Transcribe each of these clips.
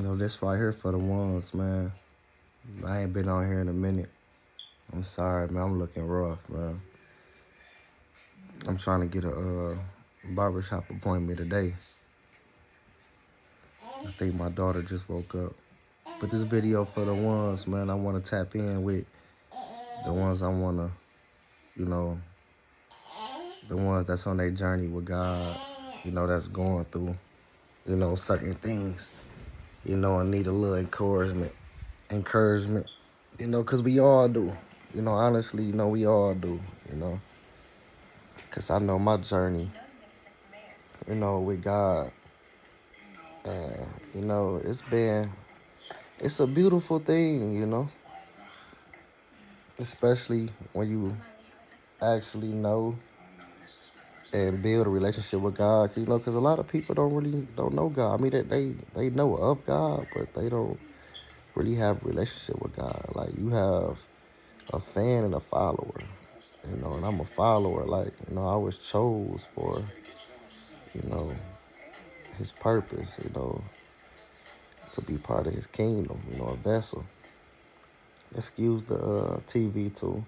This right here for the ones, man. I ain't been on here in a minute. I'm sorry, man. I'm looking rough, man. I'm trying to get a barbershop appointment today. I think my daughter just woke up. But this video for the ones, man, I want to tap in with the ones I want to, you know, the ones that's on their journey with God, that's going through, certain things, and need a little encouragement. Because we all do. Honestly, we all do, Because I know my journey, with God. And, it's a beautiful thing, Especially when you actually know and build a relationship with God, because a lot of people don't know God. I mean, they know of God, but they don't really have a relationship with God. Like, you have a fan and a follower, and I'm a follower. Like, I was chose for, you know, his purpose, to be part of his kingdom, a vessel. Excuse the TV too.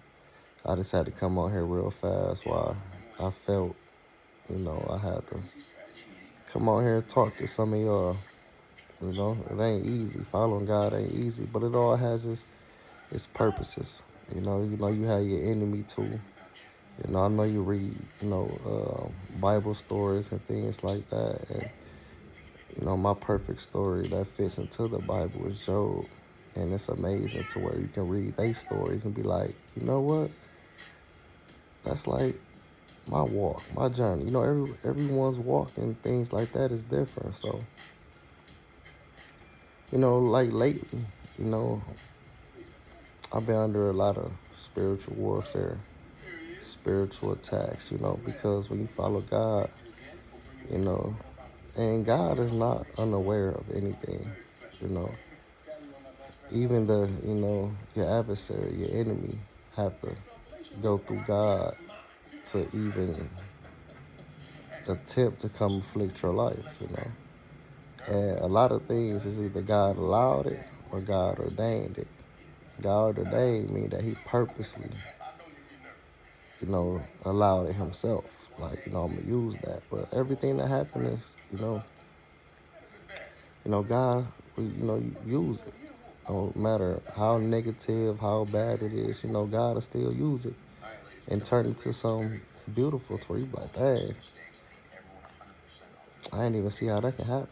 I just had to come on here real fast while I felt, I had to come on here and talk to some of y'all. It ain't easy. Following God ain't easy, but it all has its purposes. You have your enemy too. I know you read, Bible stories and things like that. And, my perfect story that fits into the Bible is Job. And it's amazing to where you can read their stories and be like, you know what? That's like my walk, my journey. Everyone's walk and things like that is different. So, like lately, I've been under a lot of spiritual warfare, spiritual attacks, because when you follow God, you know, and God is not unaware of anything, you know. Even your adversary, your enemy, have to go through God to even attempt to come afflict your life. And a lot of things is either God allowed it or God ordained it. God ordained mean that he purposely, allowed it himself. Like, I'm gonna use that. But everything that happened is, God, you use it. No matter how negative, how bad it is, God will still use it and turn it to something beautiful to where you be like, dang, I didn't even see how that can happen.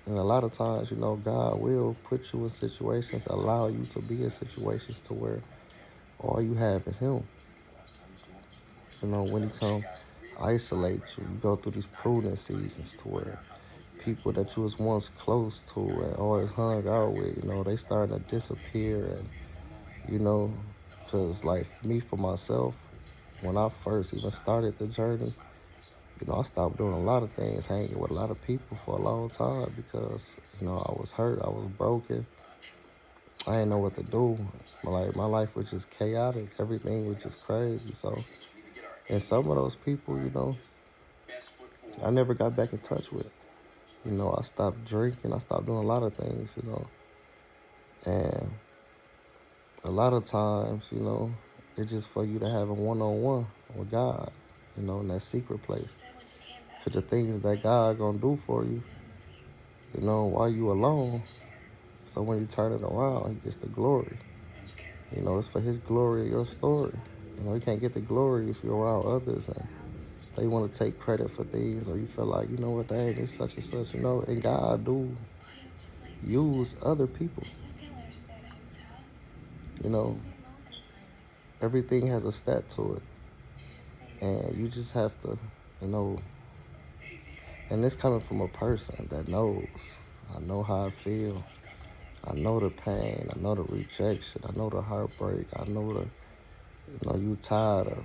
And a lot of times, God will put you in situations, allow you to be in situations to where all you have is him. When he come isolate you, you go through these pruning seasons to where people that you was once close to and always hung out with, they starting to disappear. And, because like me for myself, when I first even started the journey, I stopped doing a lot of things, hanging with a lot of people for a long time because, I was hurt, I was broken. I didn't know what to do. Like, my life was just chaotic. Everything was just crazy. So, and some of those people, I never got back in touch with. I stopped drinking. I stopped doing a lot of things, And a lot of times, it's just for you to have a one-on-one with God, in that secret place. Because the things that God gonna do for you, while you alone, so when you turn it around, he gets the glory. It's for his glory, your story. You can't get the glory if you're around others and they want to take credit for things, or you feel like, what, dang, it's such and such, and God do use other people. Everything has a step to it. And you just have to, and it's coming from a person that knows. I know how I feel. I know the pain. I know the rejection. I know the heartbreak. I know you tired of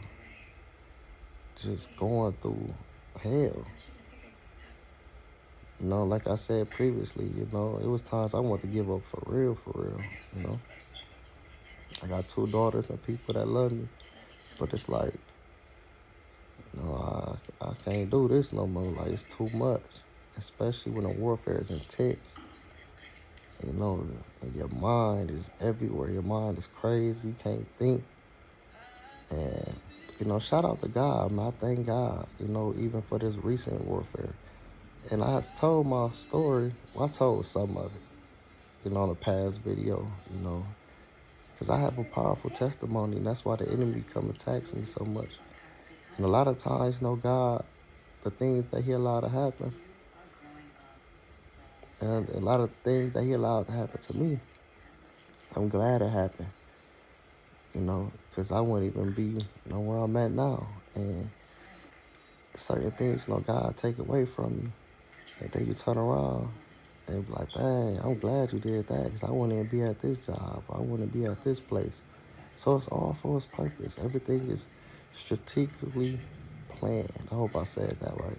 just going through hell. Like I said previously, it was times I wanted to give up for real, I got 2 daughters and people that love me, but it's like, I can't do this no more. Like, it's too much, especially when the warfare is intense. You know, and your mind is everywhere. Your mind is crazy. You can't think. And, you know, shout out to God, man. I thank God, you know, even for this recent warfare. And I told my story. Well, I told some of it, you know, in the past video, you know, because I have a powerful testimony, and that's why the enemy come attacks me so much. And a lot of times, you know, God, the things that he allowed to happen, and a lot of things that he allowed to happen to me, I'm glad it happened, you know, because I wouldn't even be, you know, where I'm at now. And certain things, you know, God take away from you. And then you turn around and be like, dang, I'm glad you did that, because I wouldn't even be at this job. I wouldn't be at this place. So it's all for its purpose. Everything is strategically planned. I hope I said that right.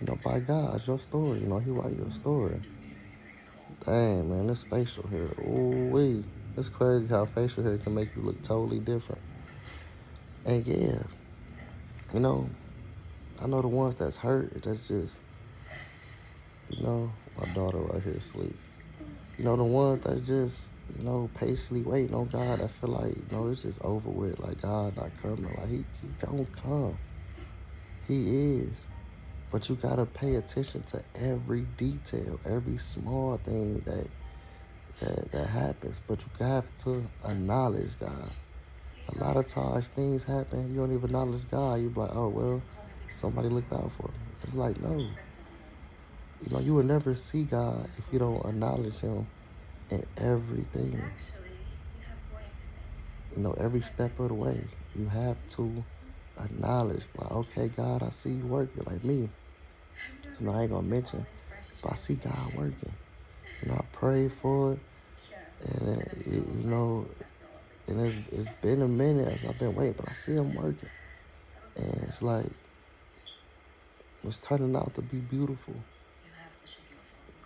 You know, by God, it's your story. You know, he write your story. Dang, man, this facial hair. Ooh-wee. It's crazy how facial hair can make you look totally different. And yeah, you know, I know the ones that's hurt, that's just, you know, my daughter right here asleep. You know, the ones that's just, you know, patiently waiting on God, I feel like, you know, it's just over with. Like, God not coming. Like, he gonna come. He is. But you gotta pay attention to every detail, every small thing that happens. But you have to acknowledge God. A lot of times things happen, you don't even acknowledge God. You be like, oh, well, somebody looked out for me. It's like, no. You know, you will never see God if you don't acknowledge him in everything. You know, every step of the way, you have to acknowledge, like, okay, God, I see you working. Like me, you know, I ain't gonna mention, but I see God working. You know, I prayed for it, and you know, and it's been a minute as I've been waiting, but I see him working, and it's like it's turning out to be beautiful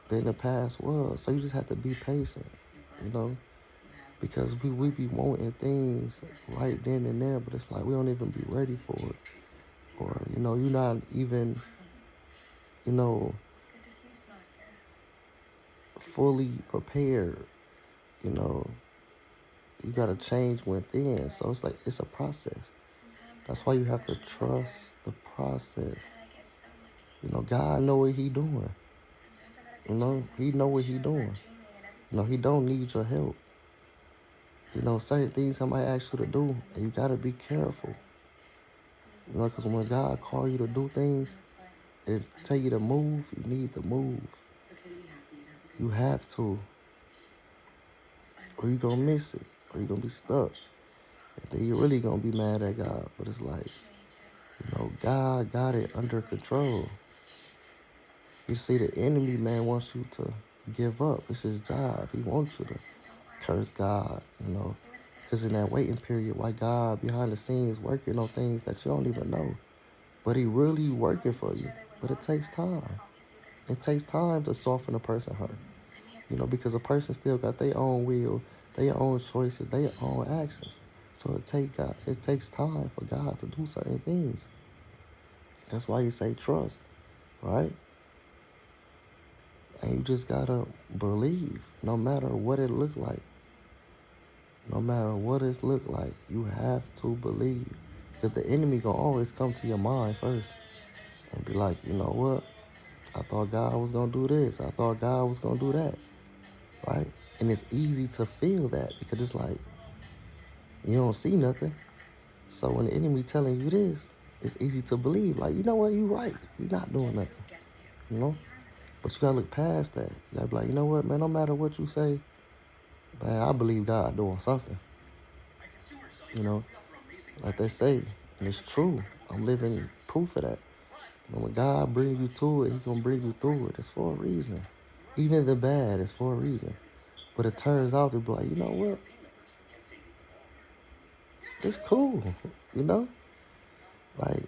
than the past was. So you just have to be patient, you know, because we be wanting things right then and there, but it's like we don't even be ready for it. Or, you know, you're not even, you know, fully prepared. You know, you got to change within. So it's like, it's a process. That's why you have to trust the process. You know, God know what he doing. You know, he know what he doing. You know, he don't need your help. You know, certain things he might ask you to do, and you got to be careful. You know, because when God call you to do things, and tell you to move, you need to move. You have to, or you gonna miss it, or you gonna be stuck. And then you're really gonna be mad at God. But it's like, you know, God got it under control. You see, the enemy, man, wants you to give up. It's his job. He wants you to curse God, you know. Because in that waiting period, why God behind the scenes working on things that you don't even know. But he really working for you. But it takes time. It takes time to soften a person's heart. You know, because a person still got their own will, their own choices, their own actions. So it takes time for God to do certain things. That's why you say trust, right? And you just gotta believe, no matter what it look like. No matter what it look like, you have to believe. Because the enemy gonna always come to your mind first and be like, you know what? I thought God was gonna do this. I thought God was gonna do that, right? And it's easy to feel that because it's like you don't see nothing. So when the enemy telling you this, it's easy to believe. Like, you know what? You right. You're not doing nothing. You know? But you gotta look past that. You gotta be like, you know what, man? No matter what you say, man, I believe God doing something. You know, like they say, and it's true. I'm living proof of that. And when God brings you to it, He gonna bring you through it. It's for a reason. Even the bad is for a reason. But it turns out to be like, you know what? It's cool. You know, like,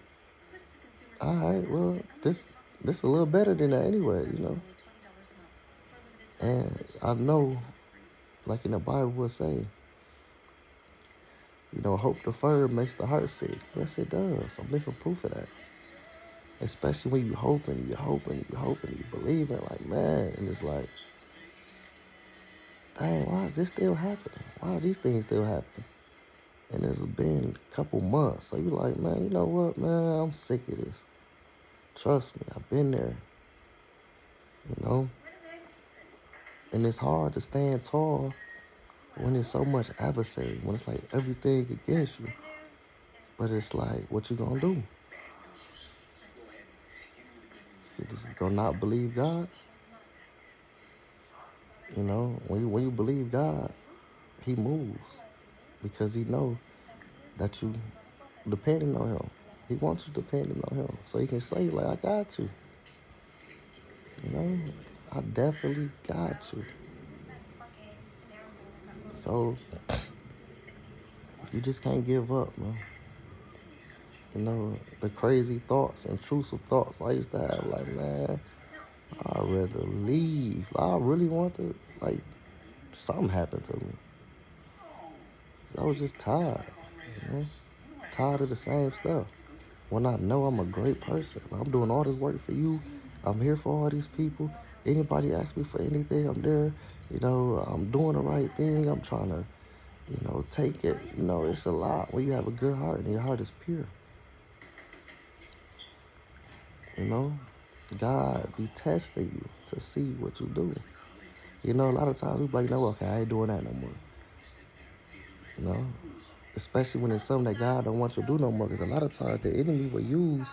all right, well, this a little better than that anyway. You know, and I know, like in the Bible will say, you know, hope deferred makes the heart sick. Yes, it does. I'm living proof of that. Especially when you hoping, you believing, like, man, and it's like, dang, why is this still happening? Why are these things still happening? And it's been a couple months. So you like, man, you know what, man? I'm sick of this. Trust me, I've been there, you know? And it's hard to stand tall when there's so much adversary, when it's like everything against you. But it's like, what you gonna do? You just gonna not believe God? You know, when you believe God, he moves because he know that you depending on him. He wants you depending on him. So he can say, like, I got you. You know, I definitely got you. So you just can't give up, man. You know, the crazy thoughts, intrusive thoughts I used to have, like, man, I'd rather leave. I really want to, like, something happened to me. I was just tired, you know, tired of the same stuff. When I know I'm a great person, I'm doing all this work for you, I'm here for all these people. Anybody ask me for anything, I'm there. You know, I'm doing the right thing. I'm trying to, you know, take it. You know, it's a lot when you have a good heart and your heart is pure. You know, God be testing you to see what you do. You know, a lot of times we be like, no, okay, I ain't doing that no more. You know, especially when it's something that God don't want you to do no more. Because a lot of times the enemy will use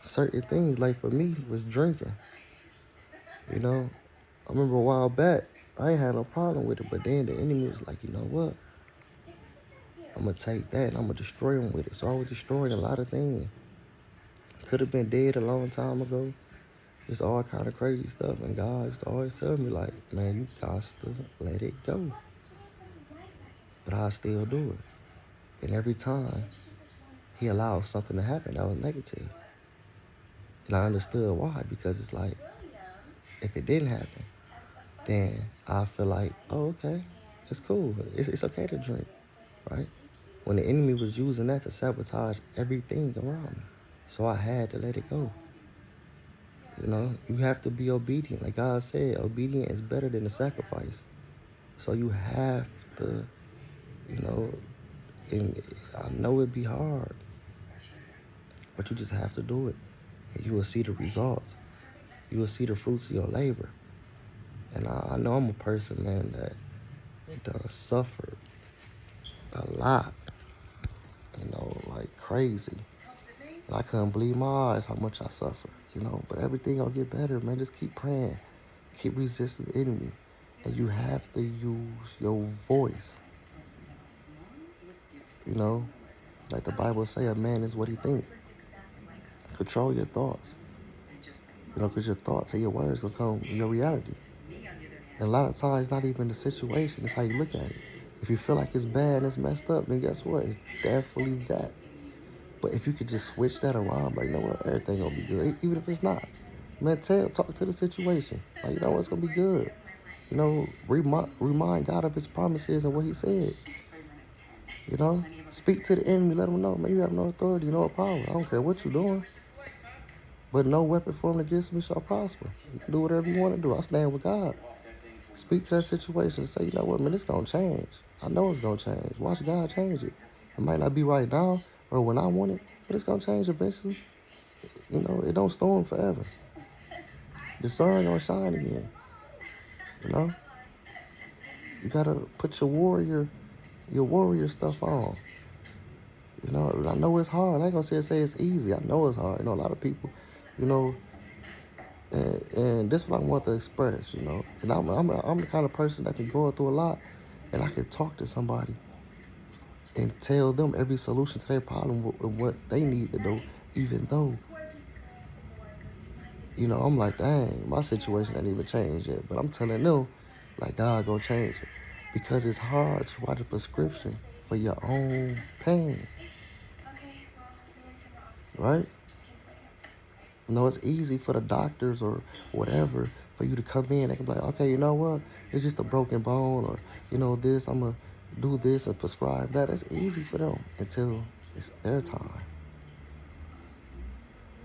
certain things. Like for me, was drinking. You know, I remember a while back, I ain't had no problem with it. But then the enemy was like, you know what? I'm going to take that and I'm going to destroy him with it. So I was destroying a lot of things. Could have been dead a long time ago. It's all kind of crazy stuff. And God used to always tell me, like, man, you got to let it go. But I still do it. And every time, he allows something to happen that was negative. And I understood why. Because it's like, if it didn't happen, then I feel like, oh, okay, it's cool. It's okay to drink, right? When the enemy was using that to sabotage everything around me. So I had to let it go. You know, you have to be obedient. Like God said, obedience is better than the sacrifice. So you have to, you know, and I know it'd be hard, but you just have to do it. And you will see the results. You will see the fruits of your labor. And I know I'm a person, man, that does suffer a lot, you know, like crazy. And I couldn't believe my eyes how much I suffer, you know. But everything will get better, man. Just keep praying. Keep resisting the enemy. And you have to use your voice. You know, like the Bible say, a man is what he thinks. Control your thoughts. You know, because your thoughts and your words will become your reality. And a lot of times, not even the situation, it's how you look at it. If you feel like it's bad and it's messed up, then guess what? It's definitely that. But if you could just switch that around, like, you know what, everything gonna be good, even if it's not. Man, talk to the situation. Like, you know what, it's gonna be good. You know, remind God of his promises and what he said. You know, speak to the enemy, let him know, man, you have no authority, no power. I don't care what you're doing. But no weapon formed against me shall prosper. You can do whatever you want to do. I stand with God. Speak to that situation and say, you know what, man, it's going to change. I know it's going to change. Watch God change it. It might not be right now or when I want it, but it's going to change eventually. You know, it don't storm forever. The sun going to shine again. You know? You got to put your warrior stuff on. You know, I know it's hard. I ain't going to say it's easy. I know it's hard. You know, a lot of people, you know, and this is what I want to express, you know. And I'm the kind of person that can go through a lot, and I can talk to somebody and tell them every solution to their problem and what they need to do, even though, you know, I'm like, dang, my situation ain't even changed yet. But I'm telling them, like, God gonna change it. Because it's hard to write a prescription for your own pain, right? You know, it's easy for the doctors or whatever for you to come in. They can be like, okay, you know what? It's just a broken bone, or, you know, this, I'm going to do this and prescribe that. It's easy for them until it's their time,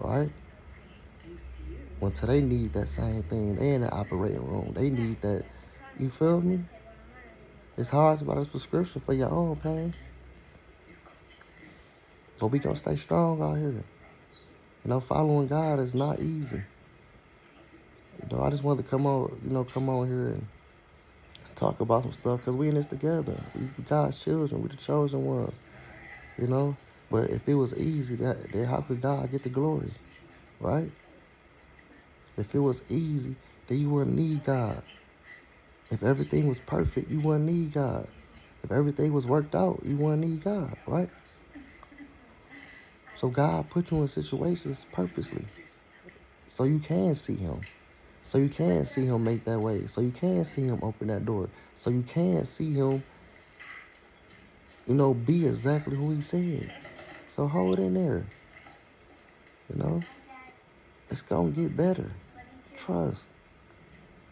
right? Until they need that same thing. They in the operating room. They need that. You feel me? It's hard to buy this prescription for your own pain. But we gonna stay strong out here. Following God is not easy. I just wanted to come on here and talk about some stuff because we in this together. We God's children. We the chosen ones. But if it was easy, then how could God get the glory, right? If it was easy, then you wouldn't need God. If everything was perfect, you wouldn't need God. If everything was worked out, you wouldn't need God, right? So God put you in situations purposely so you can see him. So you can see him make that way. So you can see him open that door. So you can see him, be exactly who he said. So hold in there. It's going to get better. Trust.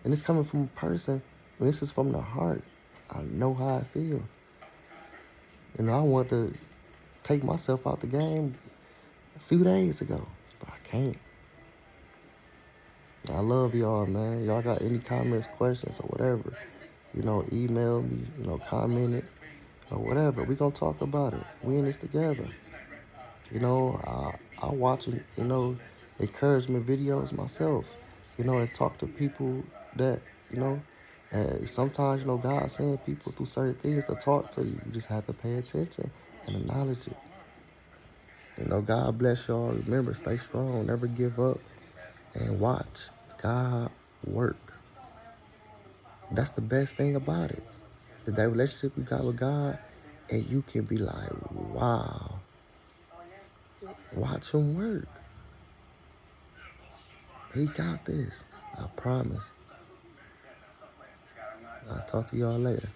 And it's coming from a person. And this is from the heart. I know how I feel. I want to take myself out the game a few days ago, but I can't. I love y'all, man. Y'all got any comments, questions, or whatever, email me, comment it, or whatever. We gonna talk about it. We in this together. I watch, encouragement videos myself, and talk to people that, and sometimes, God sends people through certain things to talk to you. You just have to pay attention and acknowledge it. God bless y'all. Remember, stay strong, never give up, and watch God work. That's the best thing about it. Is that relationship you got with God, and you can be like, wow, watch him work. He got this. I promise. I'll talk to y'all later.